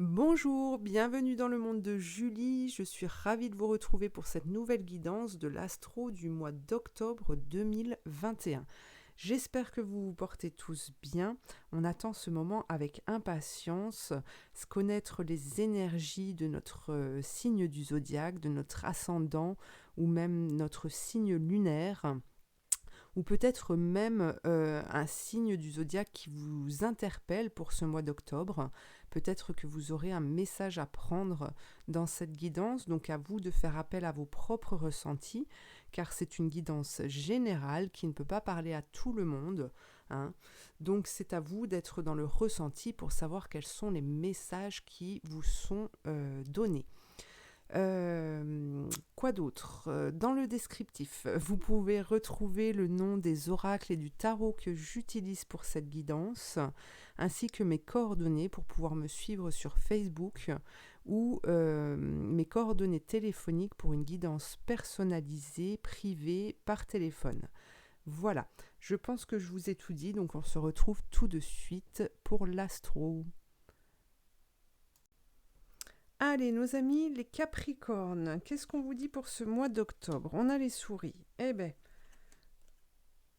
Bonjour, bienvenue dans le monde de Julie. Je suis ravie de vous retrouver pour cette nouvelle guidance de l'astro du mois d'octobre 2021. J'espère que vous vous portez tous bien. On attend ce moment avec impatience, se connaître les énergies de notre signe du zodiaque, de notre ascendant ou même notre signe lunaire, ou peut-être même un signe du zodiaque qui vous interpelle pour ce mois d'octobre. Peut-être que vous aurez un message à prendre dans cette guidance, donc à vous de faire appel à vos propres ressentis, car c'est une guidance générale qui ne peut pas parler à tout le monde, hein. Donc c'est à vous d'être dans le ressenti pour savoir quels sont les messages qui vous sont donnés. Quoi d'autre? Dans le descriptif, vous pouvez retrouver le nom des oracles et du tarot que j'utilise pour cette guidance, ainsi que mes coordonnées pour pouvoir me suivre sur Facebook ou mes coordonnées téléphoniques pour une guidance personnalisée, privée, par téléphone. Voilà, je pense que je vous ai tout dit, donc on se retrouve tout de suite pour l'astro. Allez, nos amis, les Capricornes, qu'est-ce qu'on vous dit pour ce mois d'octobre? On a les souris. Eh ben,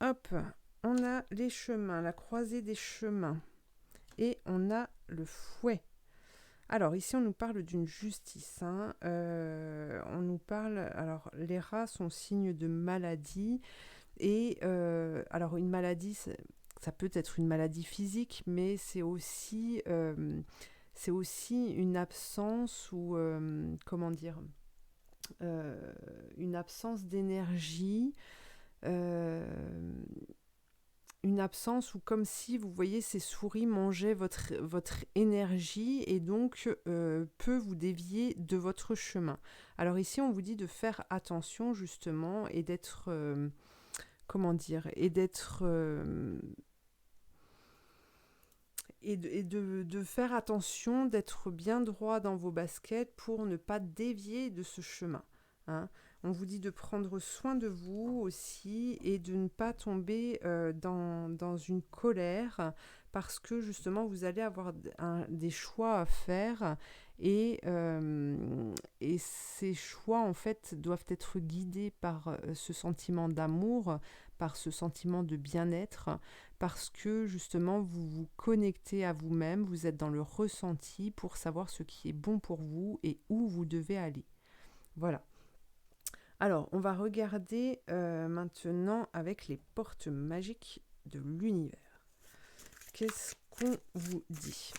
hop, on a les chemins, la croisée des chemins. Et on a le fouet. Alors, ici, on nous parle d'une justice, hein. On nous parle... Alors, les rats sont signe de maladie. Et, alors, une maladie, ça peut être une maladie physique, mais c'est aussi une absence ou, comment dire, une absence d'énergie, euh, une absence où comme si, vous voyez, ces souris mangeaient votre énergie et donc peut vous dévier de votre chemin. Alors ici, on vous dit de faire attention justement et d'être, comment dire, et d'être... de faire attention, d'être bien droit dans vos baskets pour ne pas dévier de ce chemin, hein. On vous dit de prendre soin de vous aussi et de ne pas tomber dans une colère parce que justement vous allez avoir des choix à faire et ces choix en fait doivent être guidés par ce sentiment d'amour, par ce sentiment de bien-être, parce que justement vous vous connectez à vous-même, vous êtes dans le ressenti pour savoir ce qui est bon pour vous et où vous devez aller. Voilà. Alors, on va regarder maintenant avec les portes magiques de l'univers. Qu'est-ce qu'on vous dit ?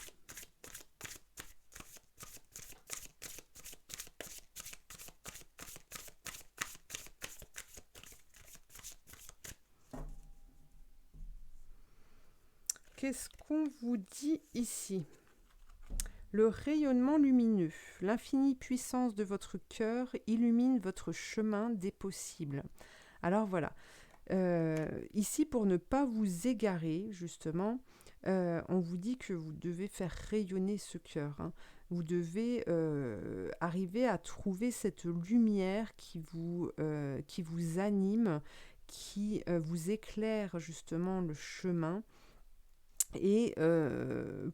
Qu'est-ce qu'on vous dit ici ? Le rayonnement lumineux, l'infinie puissance de votre cœur illumine votre chemin des possibles. Alors voilà, ici pour ne pas vous égarer justement, on vous dit que vous devez faire rayonner ce cœur, hein. Vous devez arriver à trouver cette lumière qui vous anime, qui vous éclaire justement le chemin et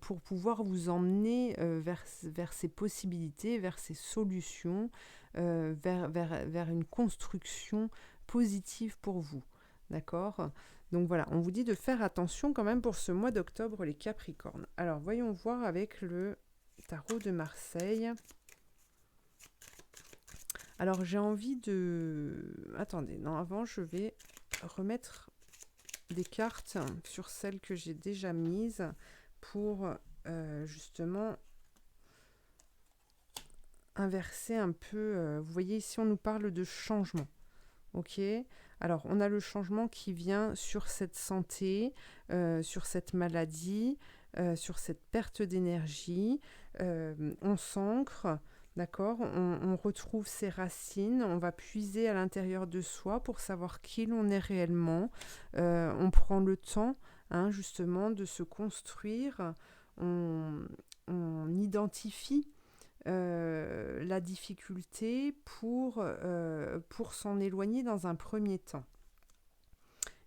pour pouvoir vous emmener vers ces possibilités, vers ces solutions, vers une construction positive pour vous. D'accord ? Donc voilà, on vous dit de faire attention quand même pour ce mois d'octobre, les Capricornes. Alors, voyons voir avec le tarot de Marseille. Alors, j'ai envie de... Attendez, non, avant, je vais remettre des cartes sur celles que j'ai déjà mises pour justement inverser un peu. Vous voyez, ici, on nous parle de changement. Ok, alors on a le changement qui vient sur cette santé, sur cette maladie, sur cette perte d'énergie. On s'ancre, d'accord, on retrouve ses racines, on va puiser à l'intérieur de soi pour savoir qui l'on est réellement. On prend le temps, hein, justement, de se construire. On identifie la difficulté pour s'en éloigner dans un premier temps.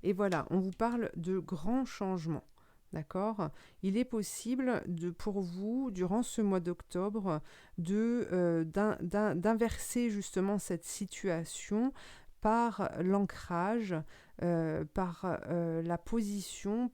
Et voilà, on vous parle de grands changements. D'accord? Il est possible pour vous, durant ce mois d'octobre, d'inverser justement cette situation par l'ancrage, par la position,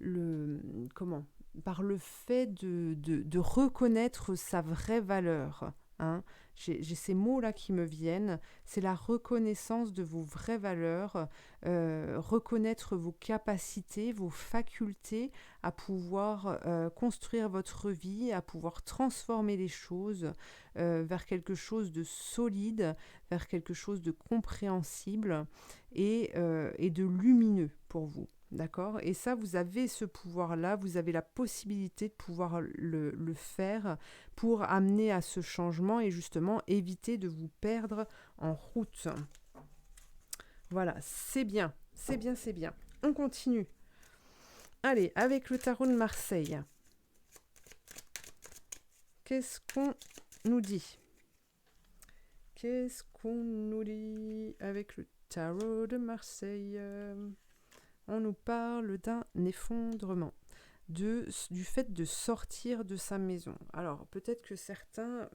le, comment? Par le fait de reconnaître sa vraie valeur. Hein. J'ai ces mots-là qui me viennent. C'est la reconnaissance de vos vraies valeurs, reconnaître vos capacités, vos facultés à pouvoir construire votre vie, à pouvoir transformer les choses vers quelque chose de solide, vers quelque chose de compréhensible et de lumineux pour vous. D'accord? Et ça, vous avez ce pouvoir-là, vous avez la possibilité de pouvoir le faire pour amener à ce changement et justement éviter de vous perdre en route. Voilà, c'est bien, c'est bien, c'est bien. On continue. Allez, avec le tarot de Marseille. Qu'est-ce qu'on nous dit? Qu'est-ce qu'on nous dit avec le tarot de Marseille? On nous parle d'un effondrement, du fait de sortir de sa maison. Alors, peut-être que certains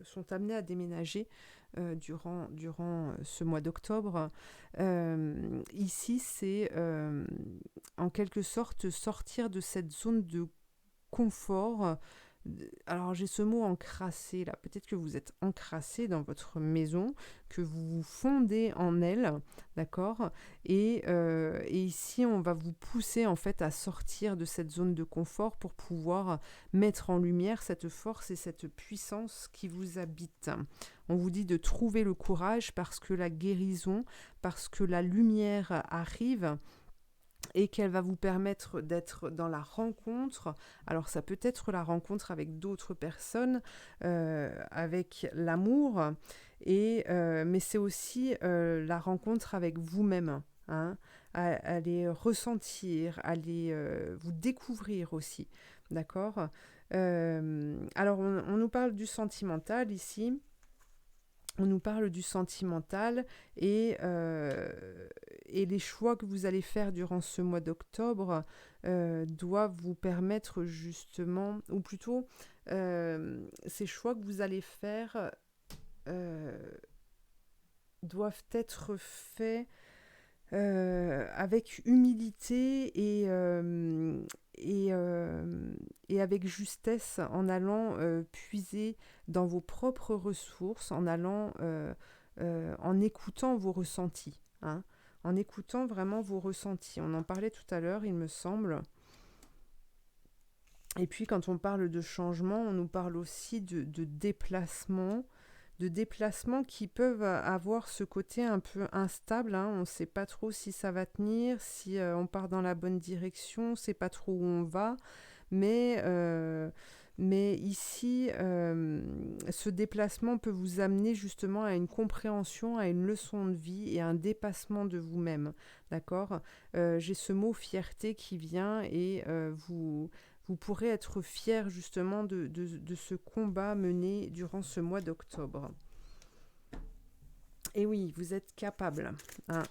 sont amenés à déménager durant ce mois d'octobre. Ici, c'est en quelque sorte sortir de cette zone de confort. Alors j'ai ce mot encrassé là, peut-être que vous êtes encrassé dans votre maison, que vous vous fondez en elle, d'accord, et ici on va vous pousser en fait à sortir de cette zone de confort pour pouvoir mettre en lumière cette force et cette puissance qui vous habite. On vous dit de trouver le courage parce que la guérison, parce que la lumière arrive, et qu'elle va vous permettre d'être dans la rencontre. Alors ça peut être la rencontre avec d'autres personnes, avec l'amour, mais c'est aussi la rencontre avec vous-même. Hein, aller ressentir, aller vous découvrir aussi. D'accord. Alors on nous parle du sentimental ici. On nous parle du sentimental et les choix que vous allez faire durant ce mois d'octobre doivent vous permettre justement, ou plutôt ces choix que vous allez faire doivent être faits avec humilité et avec justesse, en allant puiser dans vos propres ressources, en allant en écoutant vos ressentis, hein, en écoutant vraiment vos ressentis. On en parlait tout à l'heure, il me semble. Et puis quand on parle de changement, on nous parle aussi de déplacements qui peuvent avoir ce côté un peu instable. Hein. On ne sait pas trop si ça va tenir, si on part dans la bonne direction, on ne sait pas trop où on va. Mais ici, ce déplacement peut vous amener justement à une compréhension, à une leçon de vie et à un dépassement de vous-même. D'accord ? J'ai ce mot fierté qui vient et vous pourrez être fier justement de ce combat mené durant ce mois d'octobre. Et oui, vous êtes capable. Hein.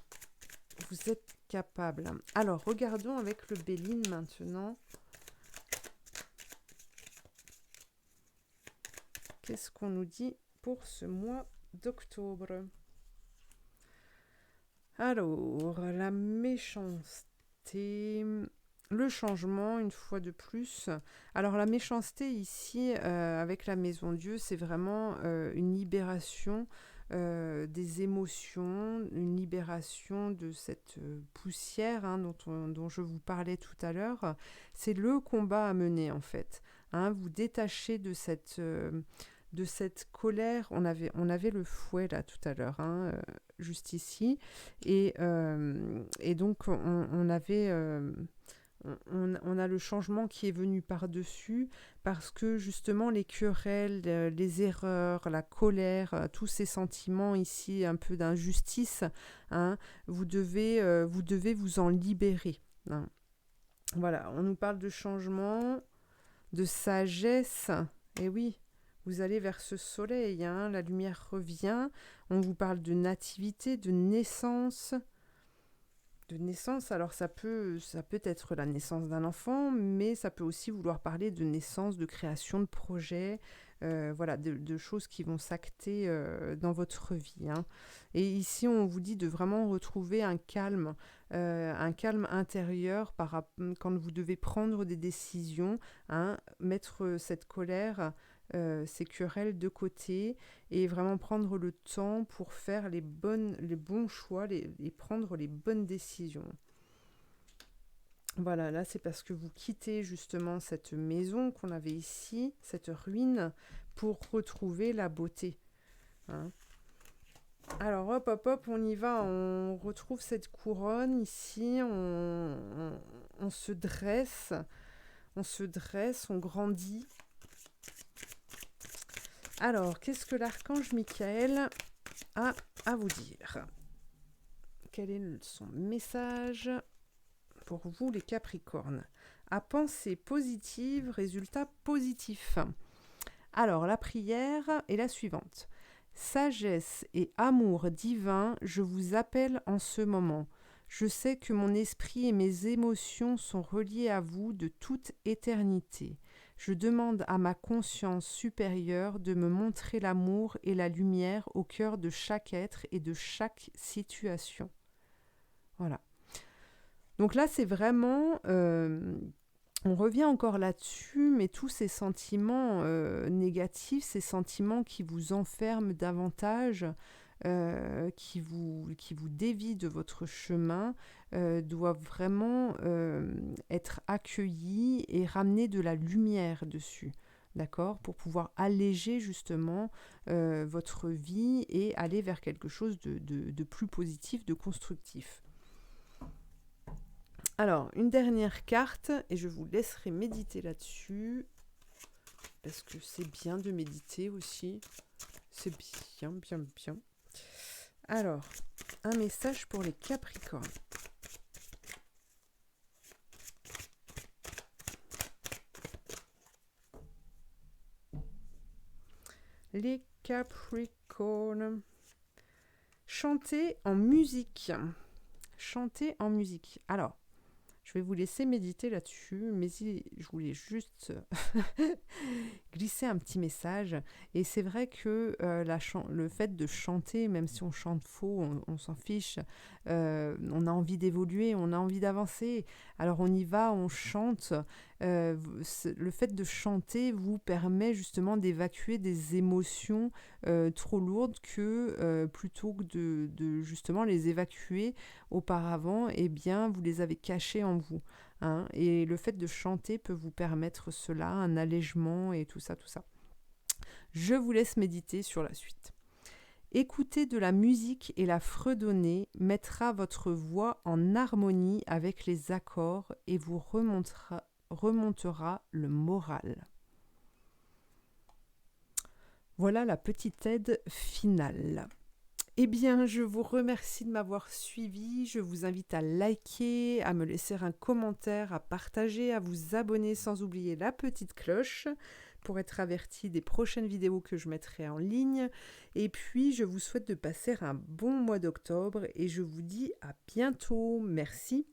Vous êtes capable. Alors, regardons avec le Béline maintenant. Qu'est-ce qu'on nous dit pour ce mois d'octobre? Alors, la méchanceté, le changement, une fois de plus. Alors, la méchanceté ici, avec la Maison Dieu, c'est vraiment une libération des émotions, une libération de cette poussière hein, dont je vous parlais tout à l'heure. C'est le combat à mener, en fait. Hein, vous détachez de cette colère. On avait le fouet là tout à l'heure, hein, juste ici, et donc on a le changement qui est venu par-dessus parce que justement les querelles, les erreurs, la colère, tous ces sentiments ici un peu d'injustice, hein, vous devez vous en libérer. Hein. Voilà, on nous parle de changement, de sagesse, et oui. Vous allez vers ce soleil, hein, la lumière revient, on vous parle de nativité, de naissance. de naissance. Alors ça peut être la naissance d'un enfant, mais ça peut aussi vouloir parler de naissance, de création de projets, voilà, de choses qui vont s'acter dans votre vie, hein. Et ici, on vous dit de vraiment retrouver un calme intérieur quand vous devez prendre des décisions, hein, mettre cette colère, ces querelles de côté et vraiment prendre le temps pour faire les bons choix et prendre les bonnes décisions. Voilà, là c'est parce que vous quittez justement cette maison qu'on avait ici, cette ruine, pour retrouver la beauté, hein. Alors hop hop hop, on y va, on retrouve cette couronne ici, on se dresse, on grandit. Alors, qu'est-ce que l'archange Michael a à vous dire? Quel est son message pour vous les Capricornes? À pensée positive, résultat positif. Alors, la prière est la suivante. Sagesse et amour divin, je vous appelle en ce moment. Je sais que mon esprit et mes émotions sont reliés à vous de toute éternité. Je demande à ma conscience supérieure de me montrer l'amour et la lumière au cœur de chaque être et de chaque situation. Voilà. Donc là, c'est vraiment... on revient encore là-dessus, mais tous ces sentiments négatifs, ces sentiments qui vous enferment davantage, qui vous dévient de votre chemin, doivent vraiment être accueillis et ramener de la lumière dessus, d'accord, pour pouvoir alléger justement votre vie et aller vers quelque chose de plus positif, de constructif. Alors, une dernière carte, et je vous laisserai méditer là-dessus, parce que c'est bien de méditer aussi. C'est bien, bien, bien. Alors, un message pour les Capricornes. Les Capricornes. Chanter en musique. Chanter en musique. Alors, je vais vous laisser méditer là-dessus, mais je voulais juste glisser un petit message. Et c'est vrai que le fait de chanter, même si on chante faux, on s'en fiche, on a envie d'évoluer, on a envie d'avancer. Alors on y va, on chante. Le fait de chanter vous permet justement d'évacuer des émotions trop lourdes que plutôt que de justement les évacuer auparavant, eh bien vous les avez cachées en vous, hein. Et le fait de chanter peut vous permettre cela, un allègement et tout ça, tout ça. Je vous laisse méditer sur la suite. Écouter de la musique et la fredonner mettra votre voix en harmonie avec les accords et vous remontera le moral. Voilà la petite aide finale. Eh bien, je vous remercie de m'avoir suivi. Je vous invite à liker, à me laisser un commentaire, à partager, à vous abonner sans oublier la petite cloche pour être averti des prochaines vidéos que je mettrai en ligne. Et puis, je vous souhaite de passer un bon mois d'octobre et je vous dis à bientôt. Merci.